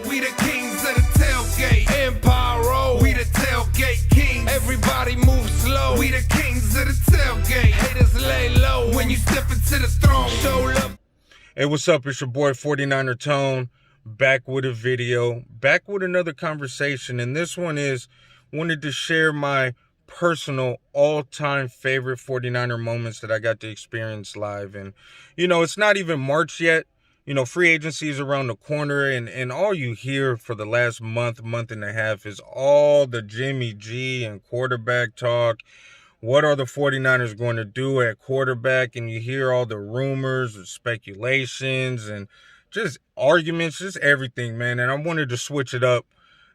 We the kings of the tailgate. Empire roll. We the tailgate kings. Everybody move slow. We the kings of the tailgate. Haters lay low when you step into the throne. Show love. Hey, what's up? It's your boy 49er Tone, back with a video, back with another conversation. And this one is, wanted to share my personal all-time favorite 49er moments that I got to experience live. And, it's not even March yet. Free agency is around the corner, and all you hear for the last month and a half is all the Jimmy G and quarterback talk. What are the 49ers going to do at quarterback? And you hear all the rumors and speculations and just arguments, just everything, man. And I wanted to switch it up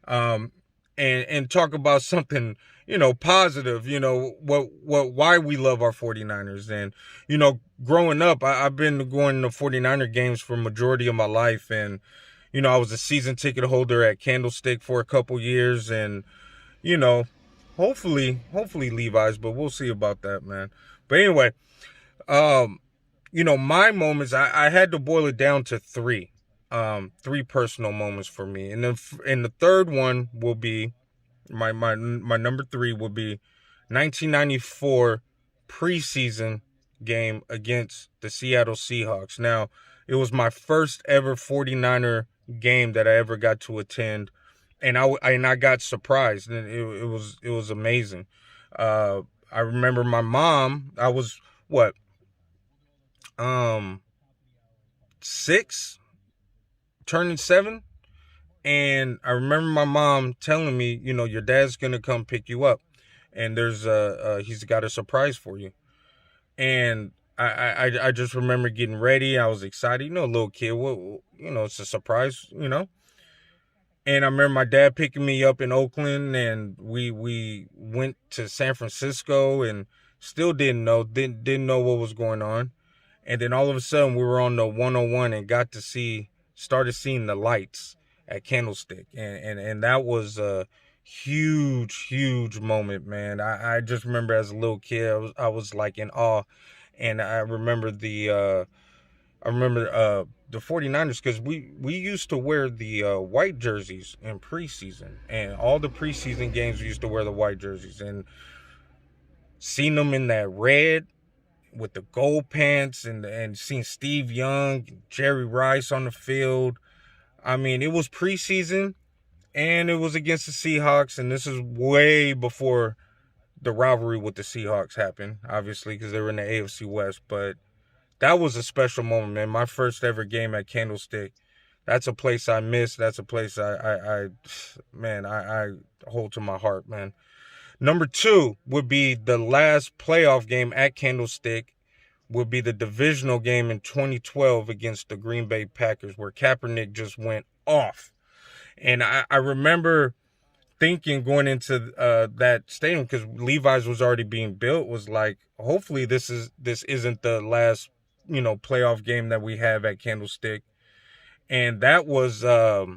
and talk about something, positive, why we love our 49ers. And, growing up, I've been going to 49er games for majority of my life. And, I was a season ticket holder at Candlestick for a couple years. And, hopefully Levi's, but we'll see about that, man. But anyway, my moments, I had to boil it down to three personal moments for me. And then the third one will be, my number three will be 1994 preseason game against the Seattle Seahawks. Now, it was my first ever 49er game that I ever got to attend. And I got surprised, and it was amazing. I remember my mom. I was 6, turning 7, and I remember my mom telling me, your dad's gonna come pick you up, and he's got a surprise for you. And I just remember getting ready. I was excited, a little kid. It's a surprise, And I remember my dad picking me up in Oakland, and we went to San Francisco, and still didn't know what was going on. And then all of a sudden we were on the 101 and started seeing the lights at Candlestick. And that was a huge moment, man. I just remember as a little kid, I was like in awe. And I remember the 49ers, because we used to wear the white jerseys in preseason, and all the preseason games we used to wear the white jerseys, and seeing them in that red with the gold pants, and seeing Steve Young, Jerry Rice on the field. I mean, it was preseason, and it was against the Seahawks, and this is way before the rivalry with the Seahawks happened, obviously, because they were in the AFC West. But that was a special moment, man. My first ever game at Candlestick. That's a place I miss. That's a place I hold to my heart, man. Number 2 would be the last playoff game at Candlestick, would be the divisional game in 2012 against the Green Bay Packers, where Kaepernick just went off. And I remember thinking going into that stadium, because Levi's was already being built, was like, hopefully this isn't the last playoff game that we have at Candlestick. And that was a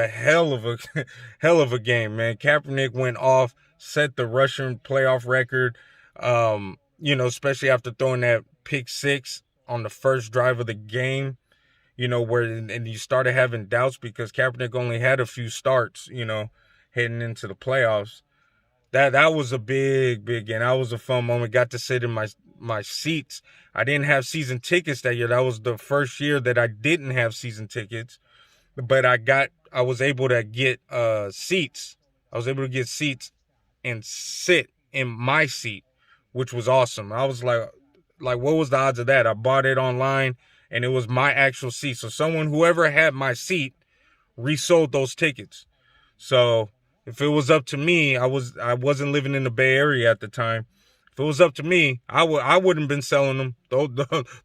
hell of a game, man. Kaepernick went off, set the rushing playoff record, especially after throwing that pick 6 on the first drive of the game, and you started having doubts because Kaepernick only had a few starts, heading into the playoffs. That was a big game. That was a fun moment. Got to sit in my seats. I didn't have season tickets that year. That was the first year that I didn't have season tickets, but I was able to get seats. I was able to get seats and sit in my seat, which was awesome. I was like, what was the odds of that? I bought it online, and it was my actual seat. So whoever had my seat, resold those tickets. So if it was up to me, I wasn't living in the Bay Area at the time. If it was up to me, I wouldn't have been selling them.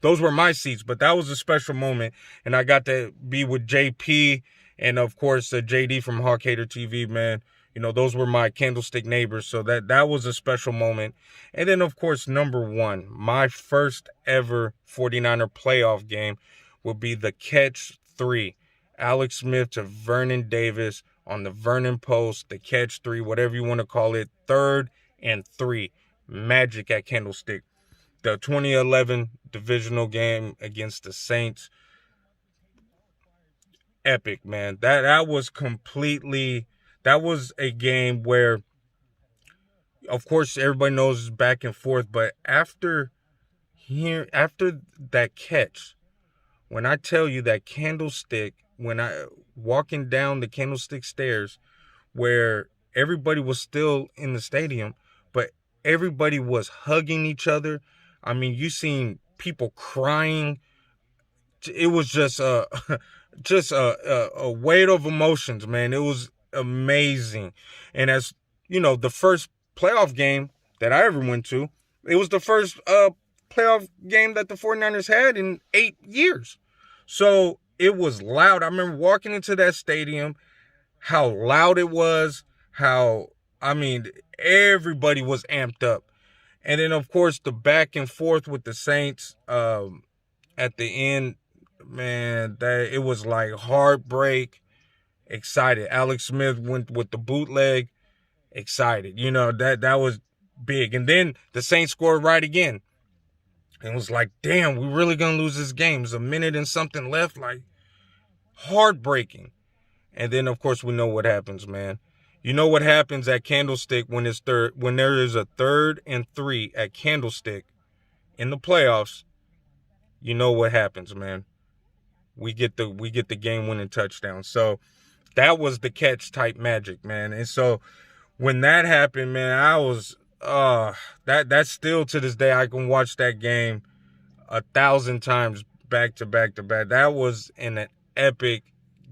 Those were my seats. But that was a special moment, and I got to be with JP and, of course, JD from Hawk Hater TV, man. Those were my Candlestick neighbors, so that was a special moment. And then, of course, number 1, my first ever 49er playoff game would be the catch 3. Alex Smith to Vernon Davis on the Vernon Post, the catch 3, whatever you want to call it, 3rd and 3. Magic at Candlestick. The 2011 divisional game against the Saints. epic, man. That was completely, that was a game where, of course, everybody knows it's back and forth, but after that catch, when I tell you that Candlestick, when I walking down the Candlestick stairs, where everybody was still in the stadium, but everybody was hugging each other. I mean, you seen people crying. It was just just a weight of emotions, man. It was amazing. And as you know, the first playoff game that I ever went to, it was the first playoff game that the 49ers had in 8 years. So it was loud. I remember walking into that stadium, how loud it was, how, I mean, everybody was amped up. And then, of course, the back and forth with the Saints at the end, man, that it was like heartbreak, excited. Alex Smith went with the bootleg, excited. You know, that was big. And then the Saints scored right again. And it was like, damn, we really gonna lose this game. There's a minute and something left, like heartbreaking. And then, of course, we know what happens, man. You know what happens at Candlestick when there is a 3rd and 3 at Candlestick in the playoffs. You know what happens, man. We get the game-winning touchdown. So that was the catch type magic, man. And so when that happened, man, I was that's still to this day I can watch that game 1,000 times back to back to back. That was an epic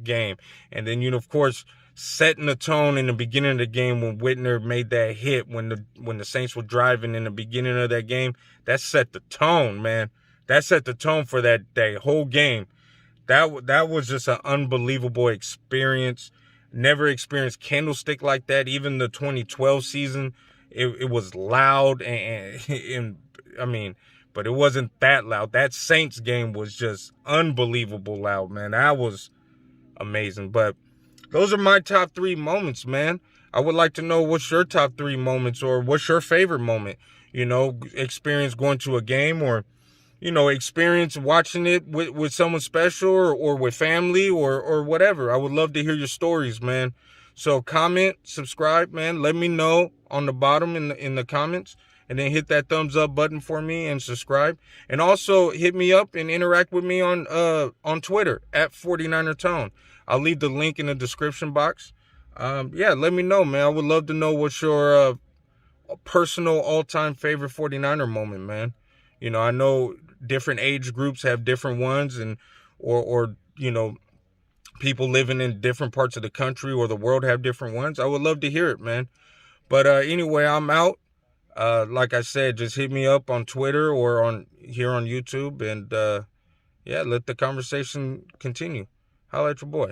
game. And then, you know, of course, setting the tone in the beginning of the game when Whitner made that hit when the Saints were driving in the beginning of that game, that set the tone, man. That set the tone for that whole game. That was just an unbelievable experience. Never experienced Candlestick like that. Even the 2012 season, it was loud and I mean, but it wasn't that loud. That Saints game was just unbelievable loud, man. That was amazing. But those are my top 3 moments, man. I would like to know what's your top 3 moments, or what's your favorite moment, you know, experience going to a game, or, you know, experience watching it with someone special, or with family, or whatever. I would love to hear your stories, man. So comment, subscribe, man. Let me know on the bottom in the comments, and then hit that thumbs up button for me and subscribe. And also hit me up and interact with me on Twitter at 49er Tone. I'll leave the link in the description box. Yeah, let me know, man. I would love to know what's your personal all-time favorite 49er moment, man. You know, I know different age groups have different ones, and or you know, people living in different parts of the country or the world have different ones. I would love to hear it, man. But anyway, I'm out. Like I said, just hit me up on Twitter or here on YouTube, and yeah, let the conversation continue. Holla at your boy.